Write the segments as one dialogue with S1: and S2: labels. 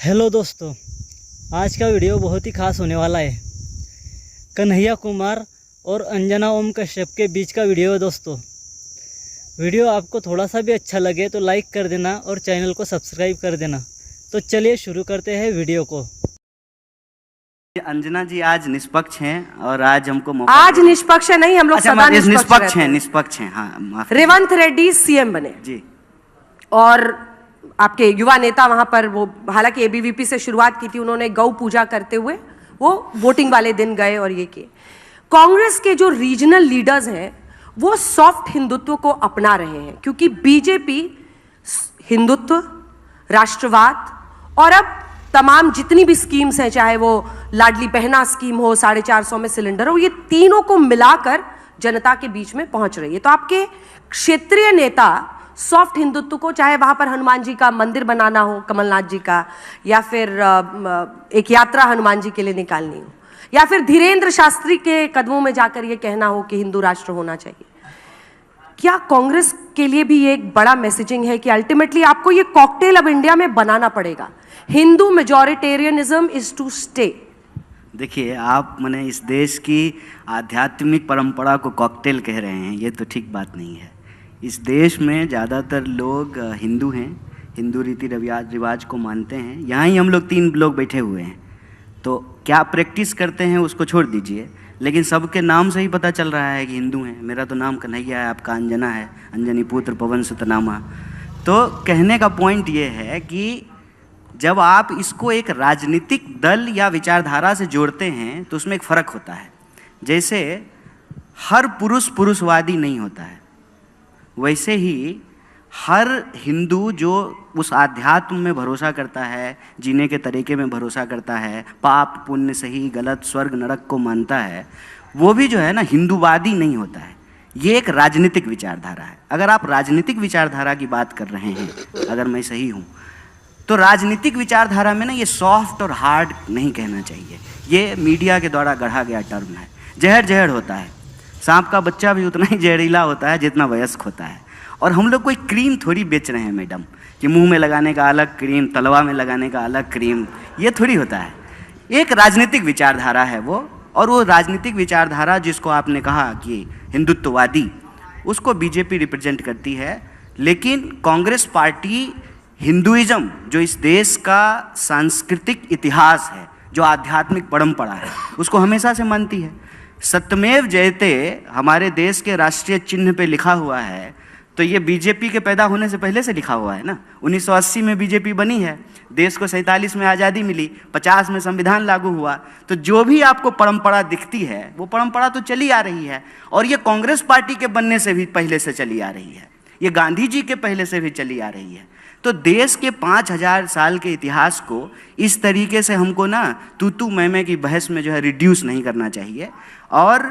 S1: Hello दोस्तों, आज का वीडियो बहुत ही खास होने वाला है। कन्हैया कुमार और अंजना ओम कश्यप के बीच का वीडियो है दोस्तों। वीडियो आपको थोड़ा सा भी अच्छा लगे तो लाइक कर देना और चैनल को सब्सक्राइब कर देना। तो चलिए शुरू करते हैं वीडियो को।
S2: अंजना जी आज निष्पक्ष हैं और आज हमको मौका
S3: आज निष्पक्ष नहीं, हम लोग सदा
S2: निष्पक्ष हैं। निष्पक्ष हैं, हाँ, माफ
S3: रेवंत रेड्डी सीएम बने
S2: जी।
S3: और आपके युवा नेता वहां पर वो हालांकि एबीवीपी से शुरुआत की थी, उन्होंने गौ पूजा करते हुए वो वोटिंग वाले दिन गए और ये किए। कांग्रेस के जो रीजनल लीडर्स हैं वो सॉफ्ट हिंदुत्व को अपना रहे हैं, क्योंकि बीजेपी हिंदुत्व, राष्ट्रवाद और अब तमाम जितनी भी स्कीम्स हैं, चाहे वो लाडली बहना स्कीम हो, 450 में सिलेंडर हो, ये तीनों को मिलाकर जनता के बीच में पहुंच रही है। तो आपके क्षेत्रीय नेता सॉफ्ट हिंदुत्व को, चाहे वहां पर हनुमान जी का मंदिर बनाना हो कमलनाथ जी का, या फिर एक यात्रा हनुमान जी के लिए निकालनी हो, या फिर धीरेन्द्र शास्त्री के कदमों में जाकर ये कहना हो कि हिंदू राष्ट्र होना चाहिए, क्या कांग्रेस के लिए भी ये एक बड़ा मैसेजिंग है कि अल्टीमेटली आपको ये कॉकटेल अब इंडिया में बनाना पड़ेगा? Hindu majoritarianism is to stay.
S2: देखिए, आप मैंने इस देश की आध्यात्मिक परंपरा को कॉकटेल कह रहे हैं, ये तो ठीक बात नहीं है। इस देश में ज़्यादातर लोग हिंदू हैं, हिंदू रीति रिवाज को मानते हैं। यहाँ ही हम लोग 3 लोग बैठे हुए हैं, तो क्या प्रैक्टिस करते हैं उसको छोड़ दीजिए, लेकिन सबके नाम से ही पता चल रहा है कि हिंदू हैं। मेरा तो नाम कन्हैया है, आपका अंजना है, अंजनी पुत्र पवन सुत नामा। तो कहने का पॉइंट ये है कि जब आप इसको एक राजनीतिक दल या विचारधारा से जोड़ते हैं तो उसमें एक फ़र्क होता है। जैसे हर पुरुष पुरुषवादी नहीं होता है, वैसे ही हर हिंदू जो उस आध्यात्म में भरोसा करता है, जीने के तरीके में भरोसा करता है, पाप पुण्य सही गलत स्वर्ग नरक को मानता है, वो भी जो है ना हिंदूवादी नहीं होता है। ये एक राजनीतिक विचारधारा है। अगर आप राजनीतिक विचारधारा की बात कर रहे हैं, अगर मैं सही हूँ, तो राजनीतिक विचारधारा में ना ये सॉफ्ट और हार्ड नहीं कहना चाहिए। ये मीडिया के द्वारा गढ़ा गया टर्म है। जहर जहर होता है, सांप का बच्चा भी उतना ही जहरीला होता है जितना वयस्क होता है। और हम लोग कोई क्रीम थोड़ी बेच रहे हैं मैडम, कि मुंह में लगाने का अलग क्रीम, तलवा में लगाने का अलग क्रीम, ये थोड़ी होता है। एक राजनीतिक विचारधारा है वो, और वो राजनीतिक विचारधारा जिसको आपने कहा कि हिंदुत्ववादी, उसको बीजेपी रिप्रेजेंट करती है। लेकिन कांग्रेस पार्टी हिंदुइज्म, जो इस देश का सांस्कृतिक इतिहास है, जो आध्यात्मिक परंपरा है, उसको हमेशा से मानती है। सत्यमेव जयते हमारे देश के राष्ट्रीय चिन्ह पे लिखा हुआ है, तो ये बीजेपी के पैदा होने से पहले से लिखा हुआ है ना। 1980 में बीजेपी बनी है, देश को 47 में आज़ादी मिली, 50 में संविधान लागू हुआ। तो जो भी आपको परंपरा दिखती है वो परंपरा तो चली आ रही है, और ये कांग्रेस पार्टी के बनने से भी पहले से चली आ रही है, ये गांधी जी के पहले से भी चली आ रही है। तो देश के 5000 साल के इतिहास को इस तरीके से हमको ना तू मैं की बहस में जो है रिड्यूस नहीं करना चाहिए। और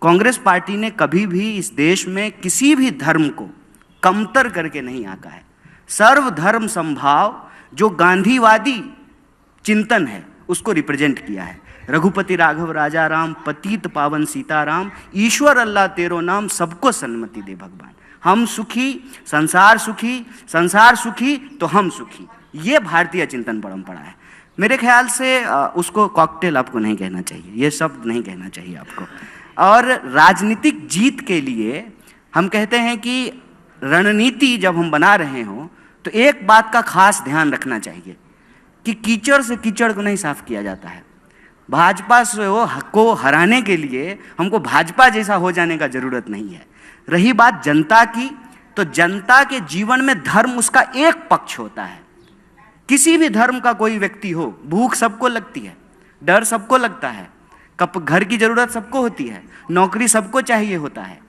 S2: कांग्रेस पार्टी ने कभी भी इस देश में किसी भी धर्म को कमतर करके नहीं आंका है। सर्वधर्म समभाव जो गांधीवादी चिंतन है उसको रिप्रेजेंट किया है। रघुपति राघव राजा राम, पतित पावन सीताराम, ईश्वर अल्लाह तेरो नाम, सबको सन्मति दे भगवान। हम सुखी, संसार सुखी तो हम सुखी। ये भारतीय चिंतन परंपरा है। मेरे ख्याल से उसको कॉकटेल आपको नहीं कहना चाहिए, ये शब्द नहीं कहना चाहिए आपको। और राजनीतिक जीत के लिए हम कहते हैं कि रणनीति जब हम बना रहे हों तो एक बात का खास ध्यान रखना चाहिए कि कीचड़ से कीचड़ को नहीं साफ किया जाता है। भाजपा से वो को हराने के लिए हमको भाजपा जैसा हो जाने का जरूरत नहीं है। रही बात जनता की, तो जनता के जीवन में धर्म उसका एक पक्ष होता है। किसी भी धर्म का कोई व्यक्ति हो, भूख सबको लगती है, डर सबको लगता है, घर की जरूरत सबको होती है, नौकरी सबको चाहिए होता है।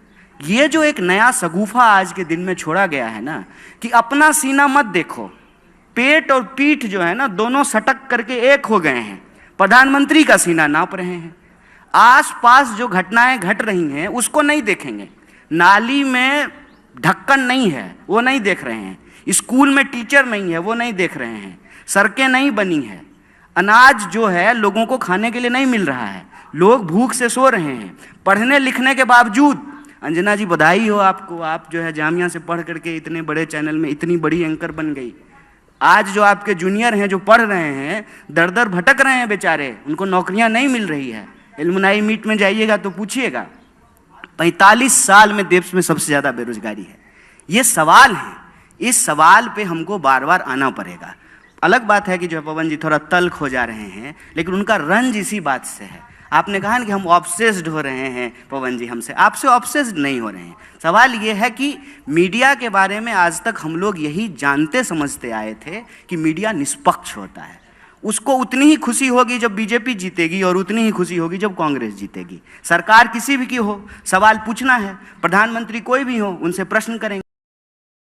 S2: ये जो एक नया सगुफा आज के दिन में छोड़ा गया है ना, कि अपना सीना मत देखो, पेट और पीठ जो है ना दोनों सटक करके एक हो गए हैं। प्रधानमंत्री का सीना नाप रहे हैं, आसपास जो घटनाएं घट रही हैं उसको नहीं देखेंगे। नाली में ढक्कन नहीं है वो नहीं देख रहे हैं, स्कूल में टीचर नहीं है वो नहीं देख रहे हैं, सड़कें नहीं बनी है, अनाज जो है लोगों को खाने के लिए नहीं मिल रहा है, लोग भूख से सो रहे हैं। पढ़ने लिखने के बावजूद, अंजना जी बधाई हो आपको, आप जो है जामिया से पढ़ करके इतने बड़े चैनल में इतनी बड़ी एंकर बन गई। आज जो आपके जूनियर हैं जो पढ़ रहे हैं, दर दर भटक रहे हैं बेचारे, उनको नौकरियां नहीं मिल रही है। एलुमनाई मीट में जाइएगा तो पूछिएगा, 45 साल में देश में सबसे ज़्यादा बेरोजगारी है। ये सवाल है, इस सवाल पे हमको बार बार आना पड़ेगा। अलग बात है कि जो पवन जी थोड़ा तल्ख हो जा रहे हैं, लेकिन उनका रंज इसी बात से है। आपने कहा ना कि हम ऑब्सेस्ड हो रहे हैं पवन जी हमसे, आपसे ऑब्सेस्ड नहीं हो रहे हैं। सवाल ये है कि मीडिया के बारे में आज तक हम लोग यही जानते समझते आए थे कि मीडिया निष्पक्ष होता है। उसको उतनी ही खुशी होगी जब बीजेपी जीतेगी और उतनी ही खुशी होगी जब कांग्रेस जीतेगी। सरकार किसी भी की हो, सवाल पूछना है, प्रधानमंत्री कोई भी हो, उनसे प्रश्न करेंगे।